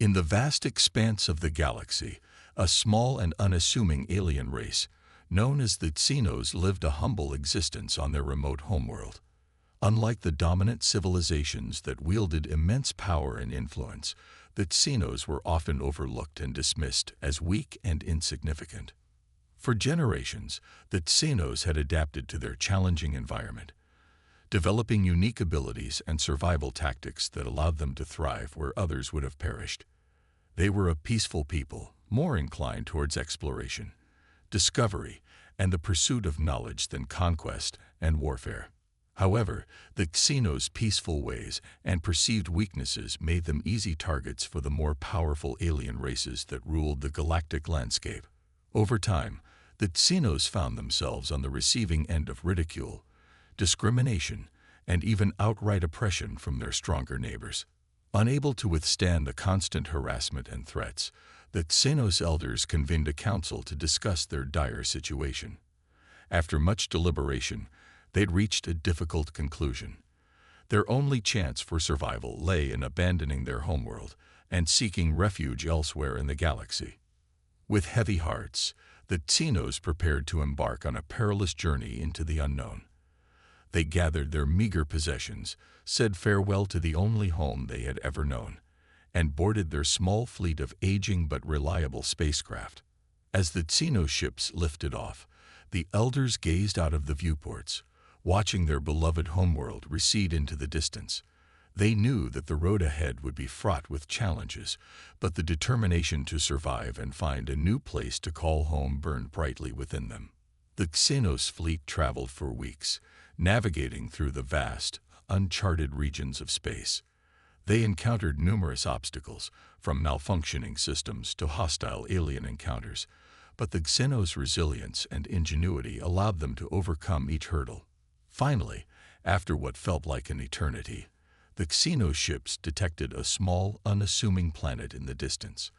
In the vast expanse of the galaxy, a small and unassuming alien race, known as the Xenos, lived a humble existence on their remote homeworld. Unlike the dominant civilizations that wielded immense power and influence, the Xenos were often overlooked and dismissed as weak and insignificant. For generations, the Xenos had adapted to their challenging environment, developing unique abilities and survival tactics that allowed them to thrive where others would have perished. They were a peaceful people, more inclined towards exploration, discovery, and the pursuit of knowledge than conquest and warfare. However, the Xenos' peaceful ways and perceived weaknesses made them easy targets for the more powerful alien races that ruled the galactic landscape. Over time, the Xenos found themselves on the receiving end of ridicule, discrimination, and even outright oppression from their stronger neighbors. Unable to withstand the constant harassment and threats, the Xenos elders convened a council to discuss their dire situation. After much deliberation, they'd reached a difficult conclusion. Their only chance for survival lay in abandoning their homeworld and seeking refuge elsewhere in the galaxy. With heavy hearts, the Xenos prepared to embark on a perilous journey into the unknown. They gathered their meager possessions, said farewell to the only home they had ever known, and boarded their small fleet of aging but reliable spacecraft. As the Xenos ships lifted off, the elders gazed out of the viewports, watching their beloved homeworld recede into the distance. They knew that the road ahead would be fraught with challenges, but the determination to survive and find a new place to call home burned brightly within them. The Xenos fleet traveled for weeks, navigating through the vast, uncharted regions of space. They encountered numerous obstacles, from malfunctioning systems to hostile alien encounters, but the Xenos' resilience and ingenuity allowed them to overcome each hurdle. Finally, after what felt like an eternity, the Xenos ships detected a small, unassuming planet in the distance.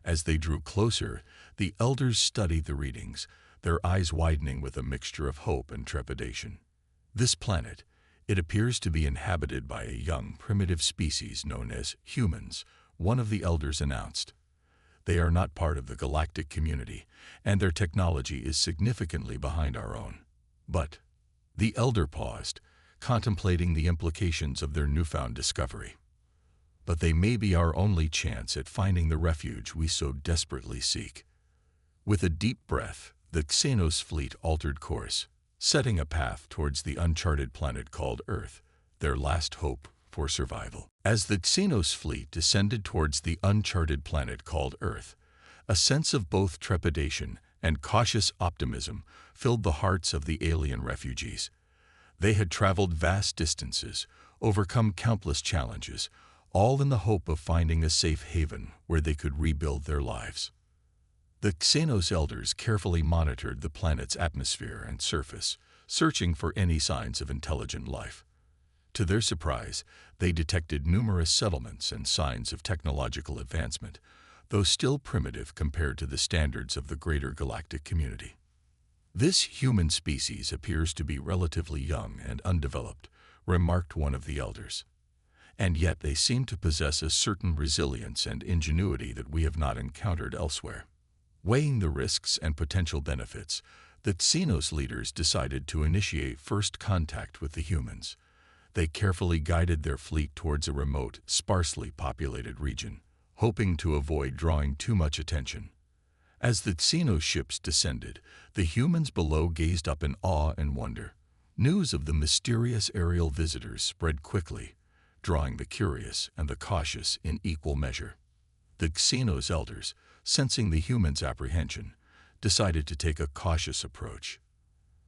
As they drew closer, the elders studied the readings, their eyes widening with a mixture of hope and trepidation. This planet, it appears to be inhabited by a young, primitive species known as humans, one of the elders announced. They are not part of the galactic community, and their technology is significantly behind our own. But the elder paused, contemplating the implications of their newfound discovery. But they may be our only chance at finding the refuge we so desperately seek. With a deep breath, the Xenos fleet altered course, setting a path towards the uncharted planet called Earth, their last hope for survival. As the Xenos fleet descended towards the uncharted planet called Earth, a sense of both trepidation and cautious optimism filled the hearts of the alien refugees. They had traveled vast distances, overcome countless challenges, all in the hope of finding a safe haven where they could rebuild their lives. The Xenos elders carefully monitored the planet's atmosphere and surface, searching for any signs of intelligent life. To their surprise, they detected numerous settlements and signs of technological advancement, though still primitive compared to the standards of the greater galactic community. This human species appears to be relatively young and undeveloped, remarked one of the elders. And yet they seem to possess a certain resilience and ingenuity that we have not encountered elsewhere. Weighing the risks and potential benefits, the Xenos leaders decided to initiate first contact with the humans. They carefully guided their fleet towards a remote, sparsely populated region, hoping to avoid drawing too much attention. As the Xenos ships descended, the humans below gazed up in awe and wonder. News of the mysterious aerial visitors spread quickly, drawing the curious and the cautious in equal measure. The Xenos elders, sensing the humans' apprehension, decided to take a cautious approach.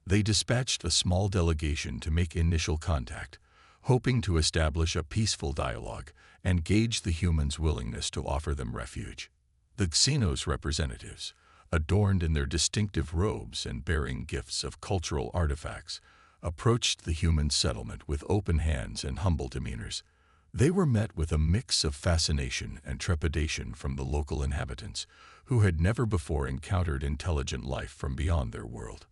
They dispatched a small delegation to make initial contact, hoping to establish a peaceful dialogue and gauge the humans' willingness to offer them refuge. The Xenos representatives, adorned in their distinctive robes and bearing gifts of cultural artifacts, approached the human settlement with open hands and humble demeanors. They were met with a mix of fascination and trepidation from the local inhabitants, who had never before encountered intelligent life from beyond their world.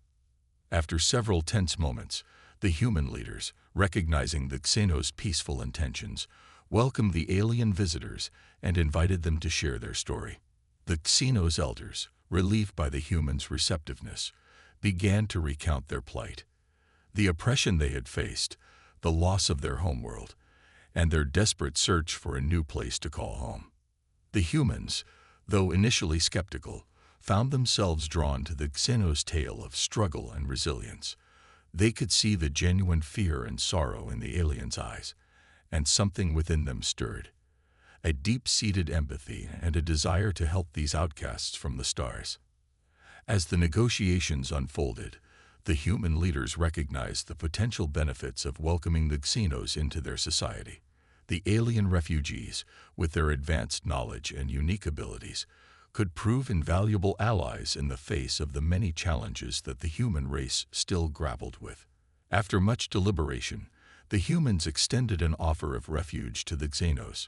After several tense moments, the human leaders, recognizing the Xenos' peaceful intentions, welcomed the alien visitors and invited them to share their story. The Xenos elders, relieved by the humans' receptiveness, began to recount their plight, the oppression they had faced, the loss of their homeworld, and their desperate search for a new place to call home. The humans, though initially skeptical, found themselves drawn to the Xenos' tale of struggle and resilience. They could see the genuine fear and sorrow in the aliens' eyes, and something within them stirred, a deep-seated empathy and a desire to help these outcasts from the stars. As the negotiations unfolded, the human leaders recognized the potential benefits of welcoming the Xenos into their society. The alien refugees, with their advanced knowledge and unique abilities, could prove invaluable allies in the face of the many challenges that the human race still grappled with. After much deliberation, the humans extended an offer of refuge to the Xenos,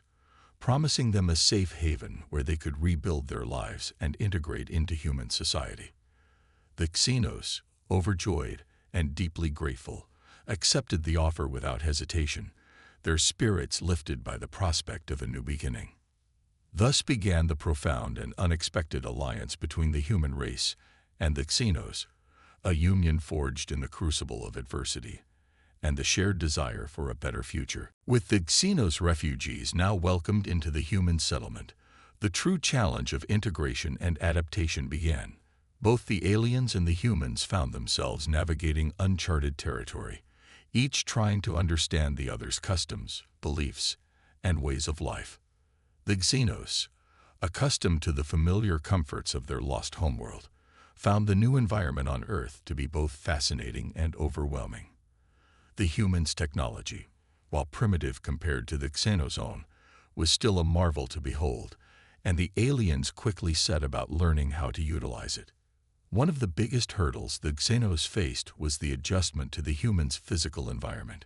promising them a safe haven where they could rebuild their lives and integrate into human society. The Xenos, overjoyed and deeply grateful, accepted the offer without hesitation, their spirits lifted by the prospect of a new beginning. Thus began the profound and unexpected alliance between the human race and the Xenos, a union forged in the crucible of adversity and the shared desire for a better future. With the Xenos refugees now welcomed into the human settlement, the true challenge of integration and adaptation began. Both the aliens and the humans found themselves navigating uncharted territory, each trying to understand the other's customs, beliefs, and ways of life. The Xenos, accustomed to the familiar comforts of their lost homeworld, found the new environment on Earth to be both fascinating and overwhelming. The humans' technology, while primitive compared to the Xenos' own, was still a marvel to behold, and the aliens quickly set about learning how to utilize it. One of the biggest hurdles the Xenos faced was the adjustment to the humans' physical environment.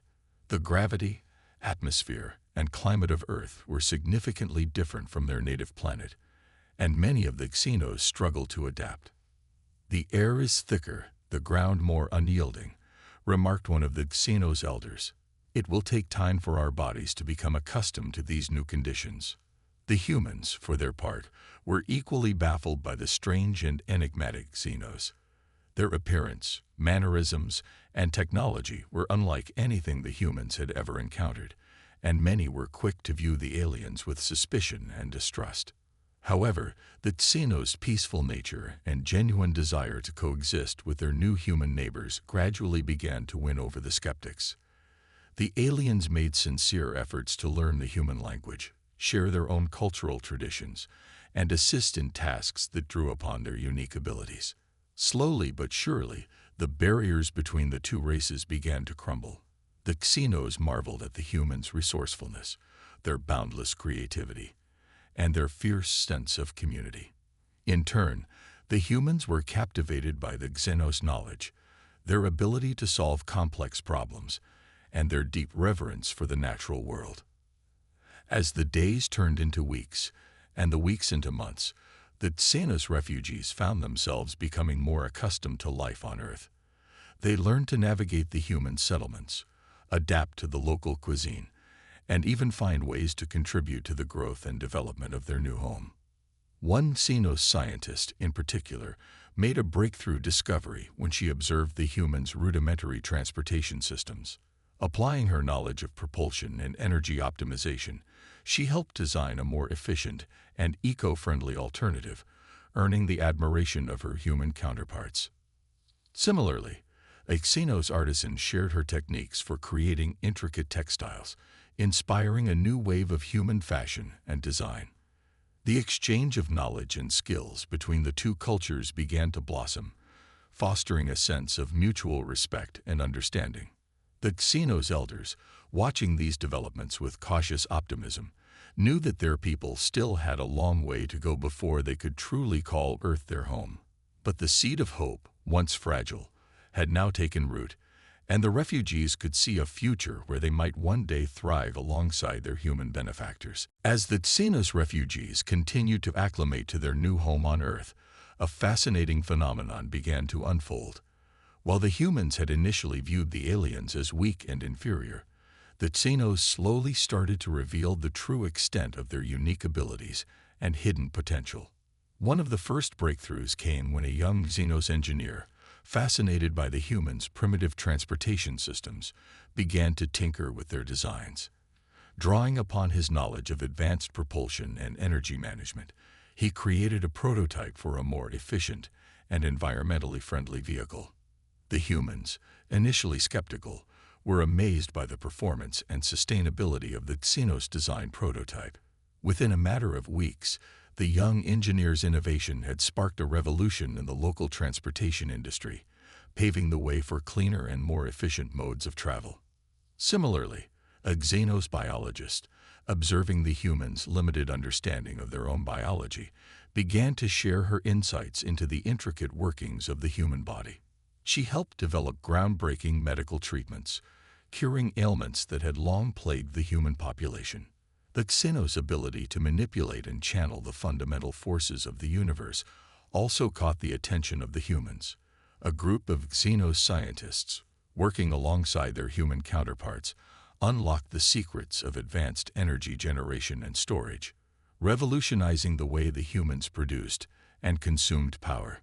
The gravity, atmosphere, and climate of Earth were significantly different from their native planet, and many of the Xenos struggled to adapt. "The air is thicker, the ground more unyielding," remarked one of the Xenos elders. "It will take time for our bodies to become accustomed to these new conditions." The humans, for their part, were equally baffled by the strange and enigmatic Xenos. Their appearance, mannerisms, and technology were unlike anything the humans had ever encountered, and many were quick to view the aliens with suspicion and distrust. However, the Xenos' peaceful nature and genuine desire to coexist with their new human neighbors gradually began to win over the skeptics. The aliens made sincere efforts to learn the human language, share their own cultural traditions, and assist in tasks that drew upon their unique abilities. Slowly but surely, the barriers between the two races began to crumble. The Xenos marveled at the humans' resourcefulness, their boundless creativity, and their fierce sense of community. In turn, the humans were captivated by the Xenos' knowledge, their ability to solve complex problems, and their deep reverence for the natural world. As the days turned into weeks, and the weeks into months, the Xenos refugees found themselves becoming more accustomed to life on Earth. They learned to navigate the human settlements, adapt to the local cuisine, and even find ways to contribute to the growth and development of their new home. One Xenos scientist, in particular, made a breakthrough discovery when she observed the humans' rudimentary transportation systems. Applying her knowledge of propulsion and energy optimization, she helped design a more efficient and eco-friendly alternative, earning the admiration of her human counterparts. Similarly, a Xenos artisan shared her techniques for creating intricate textiles, inspiring a new wave of human fashion and design. The exchange of knowledge and skills between the two cultures began to blossom, fostering a sense of mutual respect and understanding. The Xenos elders, watching these developments with cautious optimism, knew that their people still had a long way to go before they could truly call Earth their home. But the seed of hope, once fragile, had now taken root, and the refugees could see a future where they might one day thrive alongside their human benefactors. As the Xenos refugees continued to acclimate to their new home on Earth, a fascinating phenomenon began to unfold. While the humans had initially viewed the aliens as weak and inferior, the Xenos slowly started to reveal the true extent of their unique abilities and hidden potential. One of the first breakthroughs came when a young Xenos engineer, fascinated by the humans' primitive transportation systems, began to tinker with their designs. Drawing upon his knowledge of advanced propulsion and energy management, he created a prototype for a more efficient and environmentally friendly vehicle. The humans, initially skeptical, were amazed by the performance and sustainability of the Xenos design prototype. Within a matter of weeks, the young engineer's innovation had sparked a revolution in the local transportation industry, paving the way for cleaner and more efficient modes of travel. Similarly, a Xenos biologist, observing the humans' limited understanding of their own biology, began to share her insights into the intricate workings of the human body. She helped develop groundbreaking medical treatments, curing ailments that had long plagued the human population. The Xenos' ability to manipulate and channel the fundamental forces of the universe also caught the attention of the humans. A group of Xenos scientists, working alongside their human counterparts, unlocked the secrets of advanced energy generation and storage, revolutionizing the way the humans produced and consumed power.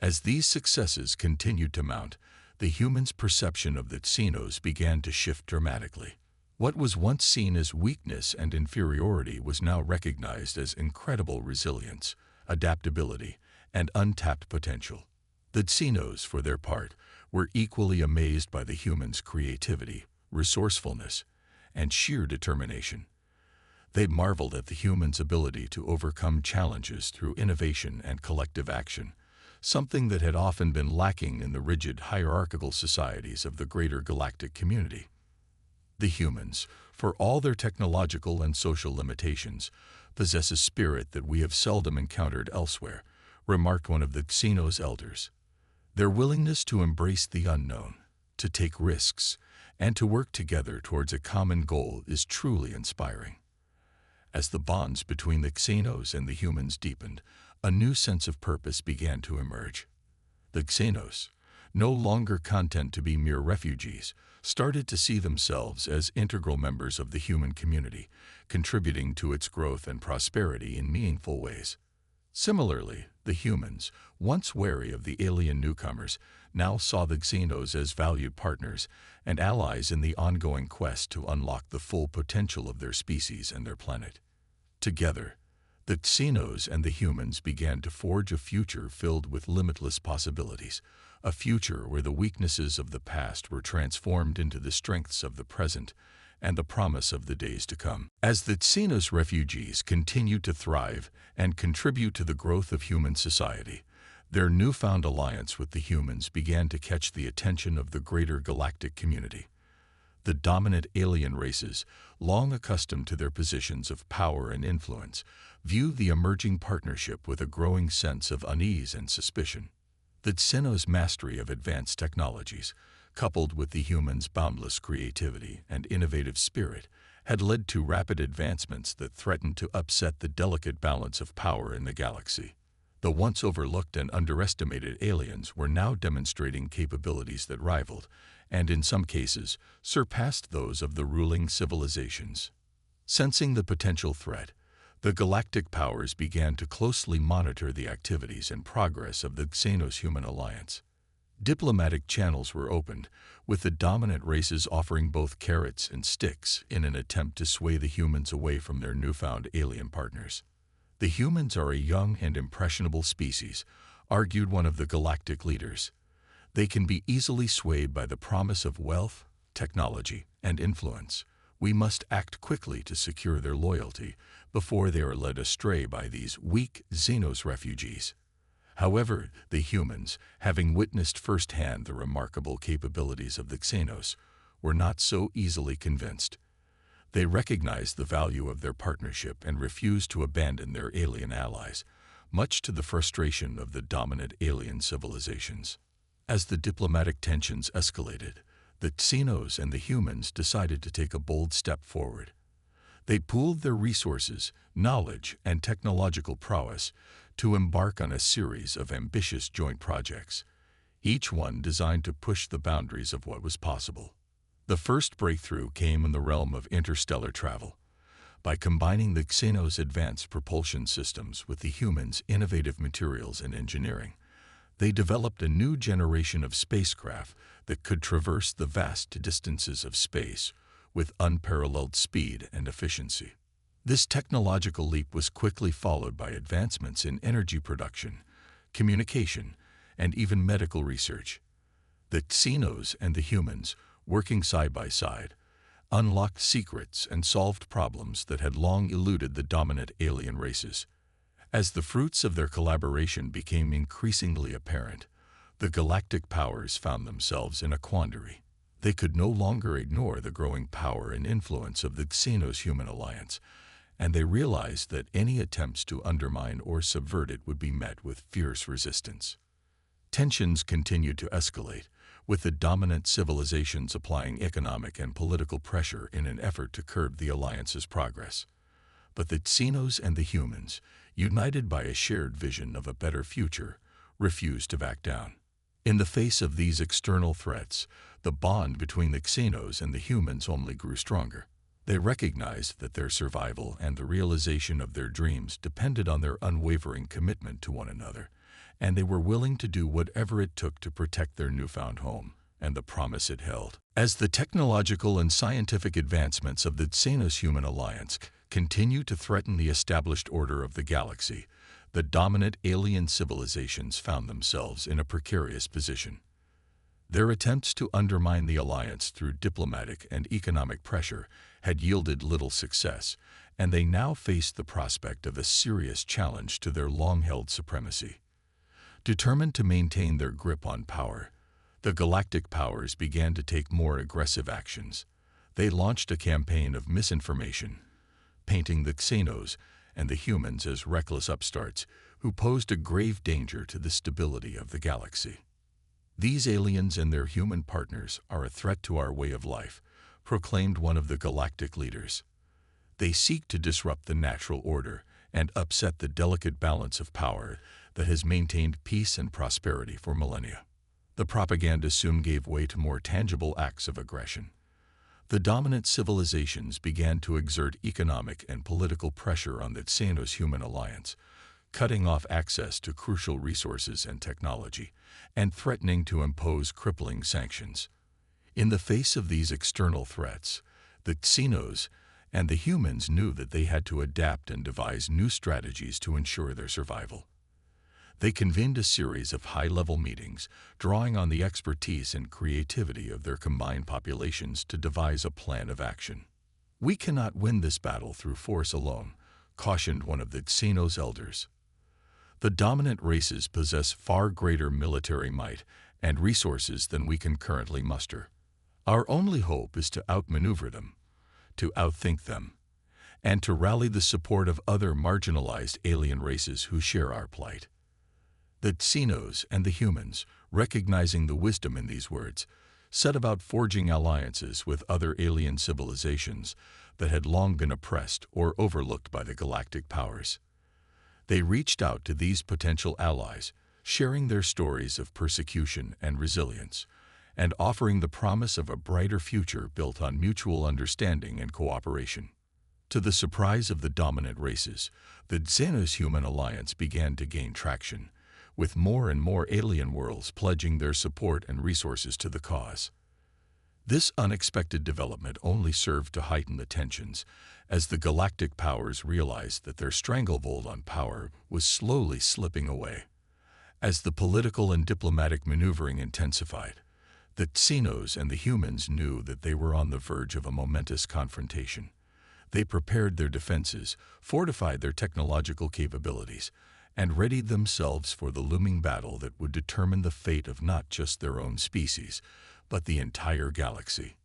As these successes continued to mount, the humans' perception of the Xenos began to shift dramatically. What was once seen as weakness and inferiority was now recognized as incredible resilience, adaptability, and untapped potential. The Xenos, for their part, were equally amazed by the humans' creativity, resourcefulness, and sheer determination. They marveled at the humans' ability to overcome challenges through innovation and collective action, something that had often been lacking in the rigid hierarchical societies of the greater galactic community. The humans, for all their technological and social limitations, possess a spirit that we have seldom encountered elsewhere, remarked one of the Xenos elders. Their willingness to embrace the unknown, to take risks, and to work together towards a common goal is truly inspiring. As the bonds between the Xenos and the humans deepened, a new sense of purpose began to emerge. The Xenos, no longer content to be mere refugees, started to see themselves as integral members of the human community, contributing to its growth and prosperity in meaningful ways. Similarly, the humans, once wary of the alien newcomers, now saw the Xenos as valued partners and allies in the ongoing quest to unlock the full potential of their species and their planet. Together, the Xenos and the humans began to forge a future filled with limitless possibilities, a future where the weaknesses of the past were transformed into the strengths of the present and the promise of the days to come. As the Xenos refugees continued to thrive and contribute to the growth of human society, their newfound alliance with the humans began to catch the attention of the greater galactic community. The dominant alien races, long accustomed to their positions of power and influence, viewed the emerging partnership with a growing sense of unease and suspicion. The Xenos' mastery of advanced technologies, coupled with the humans' boundless creativity and innovative spirit, had led to rapid advancements that threatened to upset the delicate balance of power in the galaxy. The once overlooked and underestimated aliens were now demonstrating capabilities that rivaled, and in some cases, surpassed those of the ruling civilizations. Sensing the potential threat, the galactic powers began to closely monitor the activities and progress of the Xenos-human alliance. Diplomatic channels were opened, with the dominant races offering both carrots and sticks in an attempt to sway the humans away from their newfound alien partners. The humans are a young and impressionable species, argued one of the galactic leaders. They can be easily swayed by the promise of wealth, technology, and influence. We must act quickly to secure their loyalty before they are led astray by these weak Xenos refugees. However, the humans, having witnessed firsthand the remarkable capabilities of the Xenos, were not so easily convinced. They recognized the value of their partnership and refused to abandon their alien allies, much to the frustration of the dominant alien civilizations. As the diplomatic tensions escalated, the Xenos and the humans decided to take a bold step forward. They pooled their resources, knowledge, and technological prowess to embark on a series of ambitious joint projects, each one designed to push the boundaries of what was possible. The first breakthrough came in the realm of interstellar travel. By combining the Xenos' advanced propulsion systems with the humans' innovative materials and engineering, they developed a new generation of spacecraft that could traverse the vast distances of space with unparalleled speed and efficiency. This technological leap was quickly followed by advancements in energy production, communication, and even medical research. The Xenos and the humans, working side by side, unlocked secrets and solved problems that had long eluded the dominant alien races. As the fruits of their collaboration became increasingly apparent, the galactic powers found themselves in a quandary. They could no longer ignore the growing power and influence of the Xenos-Human alliance, and they realized that any attempts to undermine or subvert it would be met with fierce resistance. Tensions continued to escalate, with the dominant civilizations applying economic and political pressure in an effort to curb the alliance's progress. But the Xenos and the humans, united by a shared vision of a better future, refused to back down. In the face of these external threats, the bond between the Xenos and the humans only grew stronger. They recognized that their survival and the realization of their dreams depended on their unwavering commitment to one another, and they were willing to do whatever it took to protect their newfound home and the promise it held. As the technological and scientific advancements of the Xenos-Human alliance continue to threaten the established order of the galaxy, the dominant alien civilizations found themselves in a precarious position. Their attempts to undermine the alliance through diplomatic and economic pressure had yielded little success, and they now faced the prospect of a serious challenge to their long-held supremacy. Determined to maintain their grip on power, the galactic powers began to take more aggressive actions. They launched a campaign of misinformation, painting the Xenos and the humans as reckless upstarts who posed a grave danger to the stability of the galaxy. "These aliens and their human partners are a threat to our way of life," proclaimed one of the galactic leaders. "They seek to disrupt the natural order and upset the delicate balance of power that has maintained peace and prosperity for millennia." The propaganda soon gave way to more tangible acts of aggression. The dominant civilizations began to exert economic and political pressure on the Xenos-Human alliance, cutting off access to crucial resources and technology, and threatening to impose crippling sanctions. In the face of these external threats, the Xenos and the humans knew that they had to adapt and devise new strategies to ensure their survival. They convened a series of high-level meetings, drawing on the expertise and creativity of their combined populations to devise a plan of action. "We cannot win this battle through force alone," cautioned one of the Xenos elders. "The dominant races possess far greater military might and resources than we can currently muster. Our only hope is to outmaneuver them, to outthink them, and to rally the support of other marginalized alien races who share our plight." The Xenos and the humans, recognizing the wisdom in these words, set about forging alliances with other alien civilizations that had long been oppressed or overlooked by the galactic powers. They reached out to these potential allies, sharing their stories of persecution and resilience, and offering the promise of a brighter future built on mutual understanding and cooperation. To the surprise of the dominant races, the Xenos-Human alliance began to gain traction, with more and more alien worlds pledging their support and resources to the cause. This unexpected development only served to heighten the tensions, as the galactic powers realized that their stranglehold on power was slowly slipping away. As the political and diplomatic maneuvering intensified, the Xenos and the humans knew that they were on the verge of a momentous confrontation. They prepared their defenses, fortified their technological capabilities, and readied themselves for the looming battle that would determine the fate of not just their own species, but the entire galaxy.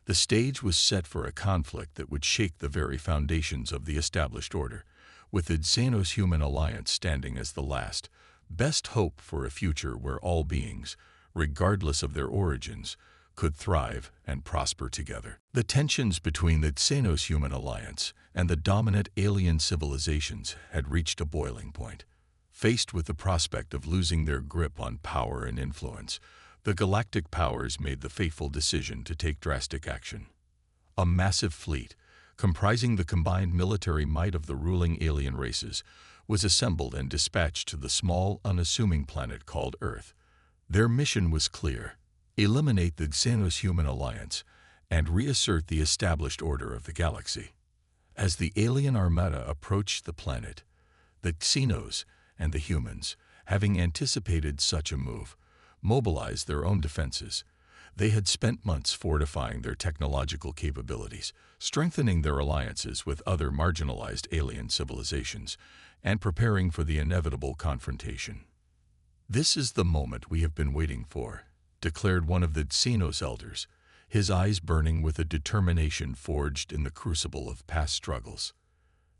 The stage was set for a conflict that would shake the very foundations of the established order, with the Xenos-Human alliance standing as the last, best hope for a future where all beings, regardless of their origins, could thrive and prosper together. The tensions between the Xenos-Human alliance and the dominant alien civilizations had reached a boiling point. Faced with the prospect of losing their grip on power and influence, The galactic powers made the fateful decision to take drastic action. A massive fleet, comprising the combined military might of the ruling alien races, was assembled and dispatched to the small, unassuming planet called Earth. Their mission was clear: eliminate the Xenos-Human alliance and reassert the established order of the galaxy. As the alien armada approached the planet, the Xenos and the humans, having anticipated such a move, mobilized their own defenses. They had spent months fortifying their technological capabilities, strengthening their alliances with other marginalized alien civilizations, and preparing for the inevitable confrontation. "This is the moment we have been waiting for," declared one of the Xenos elders, his eyes burning with a determination forged in the crucible of past struggles.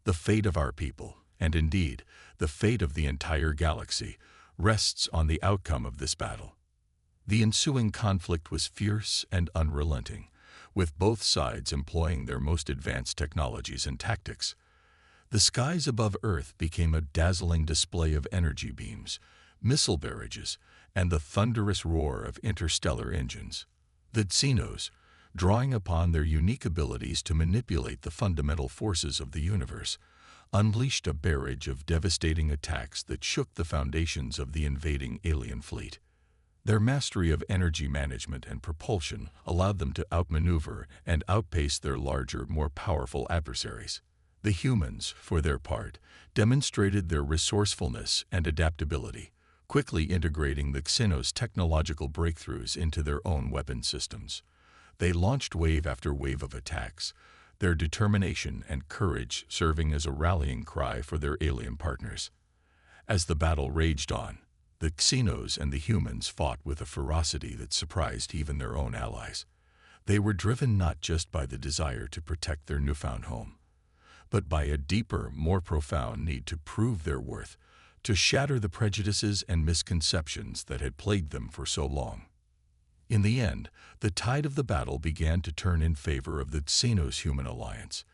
"The fate of our people, and indeed, the fate of the entire galaxy, rests on the outcome of this battle." The ensuing conflict was fierce and unrelenting, with both sides employing their most advanced technologies and tactics. The skies above Earth became a dazzling display of energy beams, missile barrages, and the thunderous roar of interstellar engines. The Xenos, drawing upon their unique abilities to manipulate the fundamental forces of the universe, unleashed a barrage of devastating attacks that shook the foundations of the invading alien fleet. Their mastery of energy management and propulsion allowed them to outmaneuver and outpace their larger, more powerful adversaries. The humans, for their part, demonstrated their resourcefulness and adaptability, quickly integrating the Xenos' technological breakthroughs into their own weapon systems. They launched wave after wave of attacks, their determination and courage serving as a rallying cry for their alien partners. As the battle raged on, the Xenos and the humans fought with a ferocity that surprised even their own allies. They were driven not just by the desire to protect their newfound home, but by a deeper, more profound need to prove their worth, to shatter the prejudices and misconceptions that had plagued them for so long. In the end, the tide of the battle began to turn in favor of the Xenos-Human alliance.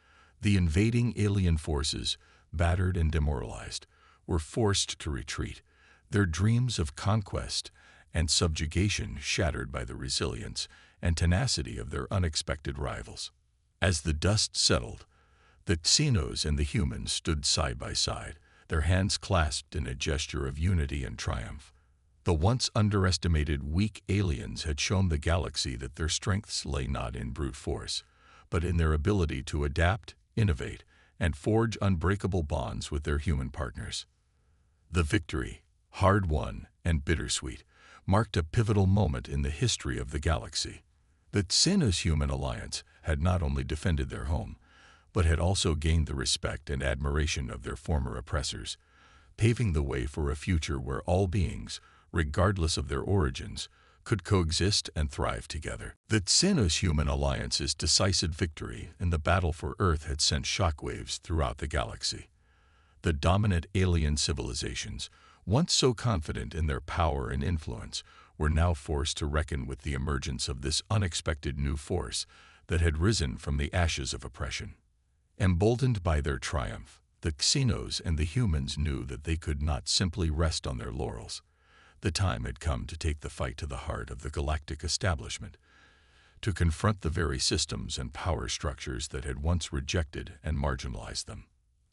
The invading alien forces, battered and demoralized, were forced to retreat, their dreams of conquest and subjugation shattered by the resilience and tenacity of their unexpected rivals. As the dust settled, the Xenos and the humans stood side by side, their hands clasped in a gesture of unity and triumph. The once underestimated weak aliens had shown the galaxy that their strengths lay not in brute force, but in their ability to adapt, innovate, and forge unbreakable bonds with their human partners. The victory, hard-won and bittersweet, marked a pivotal moment in the history of the galaxy. The Xenos-Human alliance had not only defended their home, but had also gained the respect and admiration of their former oppressors, paving the way for a future where all beings, regardless of their origins, could coexist and thrive together. The Xenos-Human alliance's decisive victory in the battle for Earth had sent shockwaves throughout the galaxy. The dominant alien civilizations, once so confident in their power and influence, were now forced to reckon with the emergence of this unexpected new force that had risen from the ashes of oppression. Emboldened by their triumph, the Xenos and the humans knew that they could not simply rest on their laurels. The time had come to take the fight to the heart of the galactic establishment, to confront the very systems and power structures that had once rejected and marginalized them.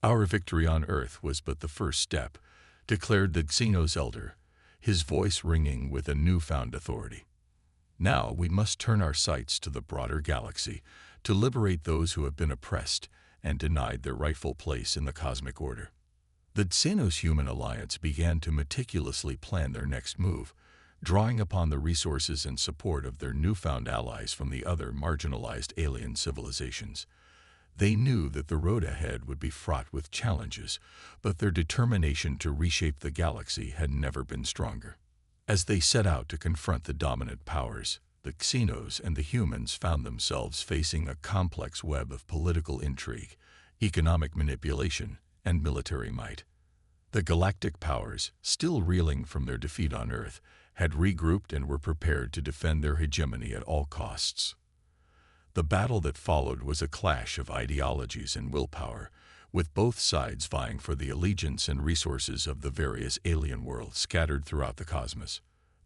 "Our victory on Earth was but the first step," declared the Xenos elder, his voice ringing with a newfound authority. "Now we must turn our sights to the broader galaxy to liberate those who have been oppressed and denied their rightful place in the cosmic order." The Xenos-Human alliance began to meticulously plan their next move, drawing upon the resources and support of their newfound allies from the other marginalized alien civilizations. They knew that the road ahead would be fraught with challenges, but their determination to reshape the galaxy had never been stronger. As they set out to confront the dominant powers, the Xenos and the humans found themselves facing a complex web of political intrigue, economic manipulation, and military might. The galactic powers, still reeling from their defeat on Earth, had regrouped and were prepared to defend their hegemony at all costs. The battle that followed was a clash of ideologies and willpower, with both sides vying for the allegiance and resources of the various alien worlds scattered throughout the cosmos.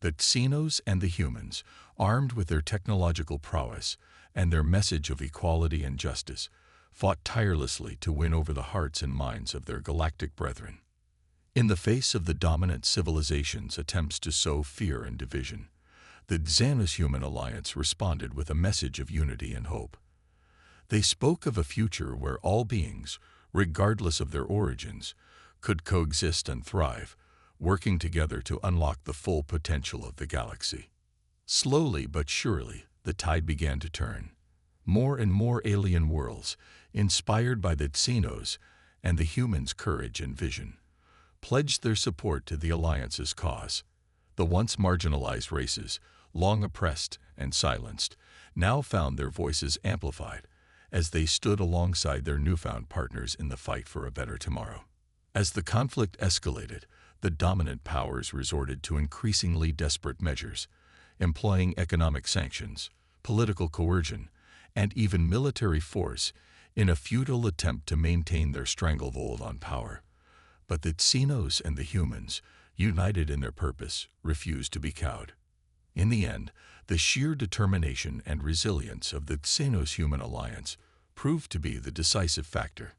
The Xenos and the humans, armed with their technological prowess and their message of equality and justice, fought tirelessly to win over the hearts and minds of their galactic brethren. In the face of the dominant civilization's attempts to sow fear and division, the Xenos-Human Alliance responded with a message of unity and hope. They spoke of a future where all beings, regardless of their origins, could coexist and thrive, working together to unlock the full potential of the galaxy. Slowly but surely, the tide began to turn. More and more alien worlds, inspired by the Xenos and the humans' courage and vision, pledged their support to the Alliance's cause. The once marginalized races, long oppressed and silenced, now found their voices amplified as they stood alongside their newfound partners in the fight for a better tomorrow. As the conflict escalated, the dominant powers resorted to increasingly desperate measures, employing economic sanctions, political coercion, and even military force in a futile attempt to maintain their stranglehold on power. But the Xenos and the humans, united in their purpose, refused to be cowed. In the end, the sheer determination and resilience of the Xenos-Human Alliance proved to be the decisive factor.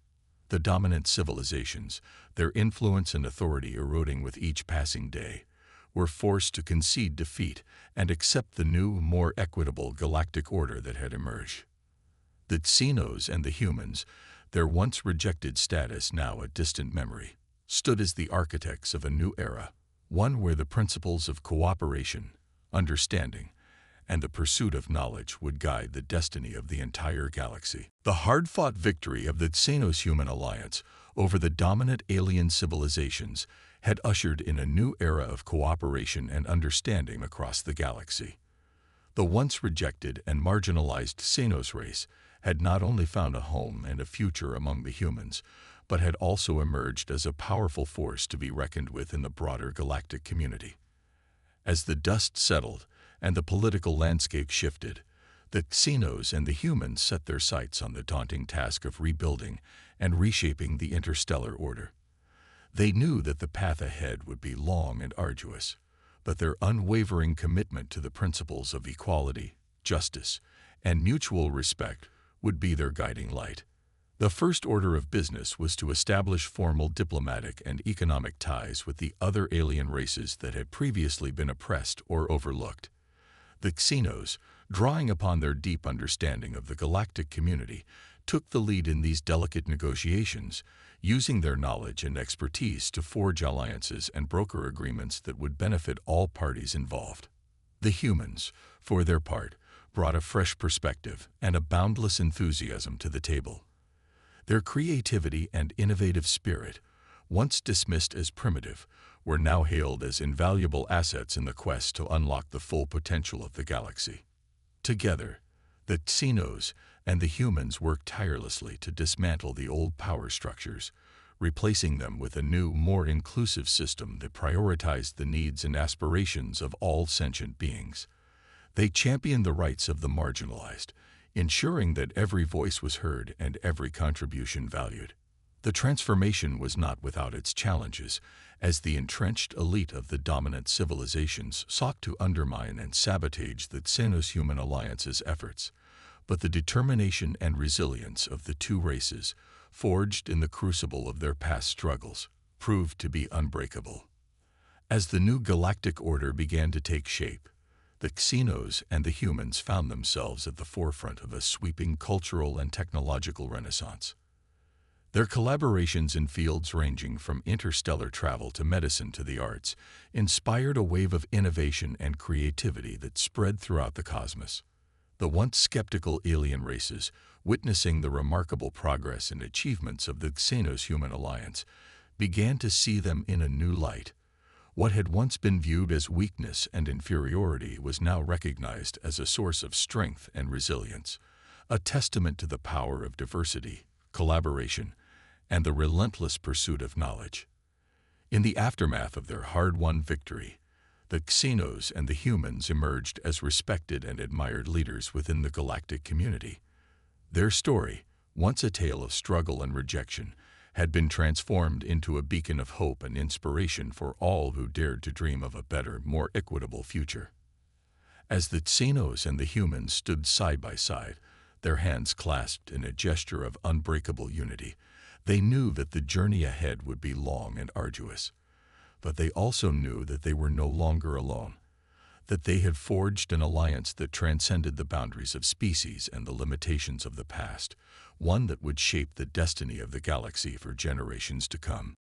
The dominant civilizations, their influence and authority eroding with each passing day, were forced to concede defeat and accept the new, more equitable galactic order that had emerged. The Xenos and the humans, their once rejected status now a distant memory, stood as the architects of a new era, one where the principles of cooperation, understanding, and the pursuit of knowledge would guide the destiny of the entire galaxy. The hard-fought victory of the Xenos-Human Alliance over the dominant alien civilizations had ushered in a new era of cooperation and understanding across the galaxy. The once rejected and marginalized Xenos race had not only found a home and a future among the humans, but had also emerged as a powerful force to be reckoned with in the broader galactic community. As the dust settled and the political landscape shifted, the Xenos and the humans set their sights on the daunting task of rebuilding and reshaping the interstellar order. They knew that the path ahead would be long and arduous, but their unwavering commitment to the principles of equality, justice, and mutual respect would be their guiding light. The first order of business was to establish formal diplomatic and economic ties with the other alien races that had previously been oppressed or overlooked. The Xenos, drawing upon their deep understanding of the galactic community, took the lead in these delicate negotiations, using their knowledge and expertise to forge alliances and broker agreements that would benefit all parties involved. The humans, for their part, brought a fresh perspective and a boundless enthusiasm to the table. Their creativity and innovative spirit, once dismissed as primitive, were now hailed as invaluable assets in the quest to unlock the full potential of the galaxy. Together, the Xenos and the humans worked tirelessly to dismantle the old power structures, replacing them with a new, more inclusive system that prioritized the needs and aspirations of all sentient beings. They championed the rights of the marginalized, ensuring that every voice was heard and every contribution valued. The transformation was not without its challenges, as the entrenched elite of the dominant civilizations sought to undermine and sabotage the Xenos-Human Alliance's efforts. But the determination and resilience of the two races, forged in the crucible of their past struggles, proved to be unbreakable. As the new galactic order began to take shape, the Xenos and the humans found themselves at the forefront of a sweeping cultural and technological renaissance. Their collaborations in fields ranging from interstellar travel to medicine to the arts inspired a wave of innovation and creativity that spread throughout the cosmos. The once skeptical alien races, witnessing the remarkable progress and achievements of the Xenos-Human Alliance, began to see them in a new light. What had once been viewed as weakness and inferiority was now recognized as a source of strength and resilience, a testament to the power of diversity, collaboration, and the relentless pursuit of knowledge. In the aftermath of their hard-won victory, the Xenos and the humans emerged as respected and admired leaders within the galactic community. Their story, once a tale of struggle and rejection, had been transformed into a beacon of hope and inspiration for all who dared to dream of a better, more equitable future. As the Xenos and the humans stood side by side, their hands clasped in a gesture of unbreakable unity, they knew that the journey ahead would be long and arduous. But they also knew that they were no longer alone, that they had forged an alliance that transcended the boundaries of species and the limitations of the past, one that would shape the destiny of the galaxy for generations to come.